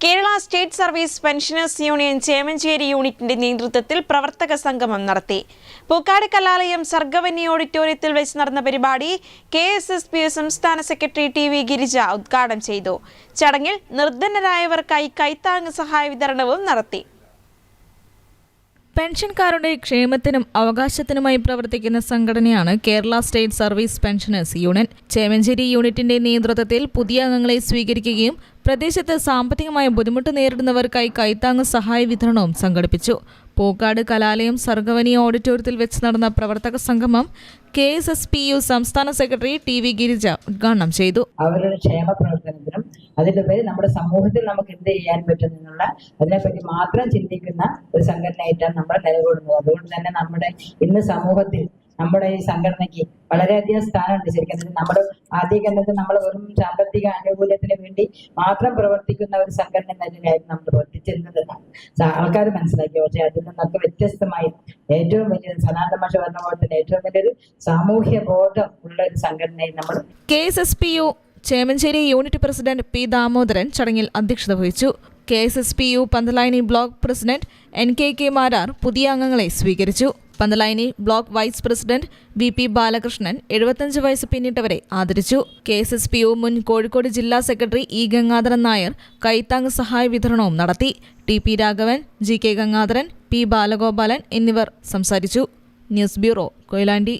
Kerala state service pensioners union Chemancheri യൂണിറ്റിന്റെ നേതൃത്വത്തിൽ പ്രവർത്തക സംഗമം നടത്തി. പൂക്കാട് കലാലയം സർഗവന്യ ഓഡിറ്റോറിയത്തിൽ വെച്ച് നടന്ന പരിപാടി KSSPU സംസ്ഥാന സെക്രട്ടറി TV ഗിരിജ ഉദ്ഘാടനം ചെയ്തു. ചടങ്ങിൽ നിർധനരായവർക്കായി കൈത്താങ്ങ് സഹായ വിതരണവും നടത്തി. പെൻഷൻകാരുടെ ക്ഷേമത്തിനും അവകാശത്തിനുമായി പ്രവർത്തിക്കുന്ന സംഘടനയാണ് Kerala state service pensioners union. Chemancheri യൂണിറ്റിന്റെ നേതൃത്വത്തിൽ പുതിയ അംഗങ്ങളെ സ്വീകരിക്കുകയും പ്രദേശത്ത് സാമ്പത്തികമായ ബുദ്ധിമുട്ട് നേരിടുന്നവർക്കായി കൈത്താങ്ങ് സഹായ വിതരണവും സംഘടിപ്പിച്ചു. പൂക്കാട് കലാലയം സർഗവന്യ ഓഡിറ്റോറിയത്തിൽ വെച്ച് നടന്ന പ്രവർത്തക സംഗമം KSSPU സംസ്ഥാന സെക്രട്ടറി TV ഗിരിജ ഉദ്ഘാടനം ചെയ്തു. അവരുടെ ക്ഷേമ പ്രവർത്തനത്തിനും അതിന്റെ പേര് നമ്മുടെ സമൂഹത്തിൽ നമുക്ക് എന്ത് ചെയ്യാൻ പറ്റും എന്നുള്ള അതിനെപ്പറ്റി മാത്രം ചിന്തിക്കുന്ന ഒരു സംഘടനയായിട്ടാണ് നമ്മൾ നിലകൊള്ളുന്നത്. അതുകൊണ്ട് തന്നെ നമ്മുടെ ഇന്ന് സമൂഹത്തിൽ നമ്മുടെ ഈ സംഘടനയ്ക്ക് വളരെയധികം സ്ഥാനമുണ്ട്. ശരിക്കും നമ്മുടെ ആദ്യകാലത്ത് നമ്മൾ വെറും സാമ്പത്തിക ആനുകൂല്യത്തിന് വേണ്ടി മാത്രം പ്രവർത്തിക്കുന്ന ഒരു സംഘടന തന്നെയായിരുന്നു നമ്മൾ പ്രവർത്തിച്ചിരുന്നതെന്നാണ് ആൾക്കാർ മനസ്സിലാക്കി. പക്ഷെ അതിൽ നിന്നൊക്കെ വ്യത്യസ്തമായി ഏറ്റവും വലിയ സനാതന ഭാഷ പറഞ്ഞ പോലെ തന്നെ ഏറ്റവും വലിയൊരു സാമൂഹ്യ ബോധം ഉള്ള ഒരു സംഘടനയിൽ നമ്മൾ KSSPU Chemancheri unit president P Damodaran ചടങ്ങിൽ അധ്യക്ഷത വഹിച്ചു. KSSPU Panthalayani block president NKK Marar പുതിയ അംഗങ്ങളെ സ്വീകരിച്ചു. Panthalayani block vice president VP Balakrishnan 75 വയസ്സ് പിന്നിട്ടവരെ ആദരിച്ചു. KSSPU മുൻ കോഴിക്കോട് ജില്ലാ സെക്രട്ടറി E ഗംഗാധരൻ നായർ കൈത്താങ്ങ് സഹായ വിതരണവും നടത്തി. TP Raghavan, GK Gangadharan, P Balagopalan എന്നിവർ സംസാരിച്ചു. News bureau, Koyilandy.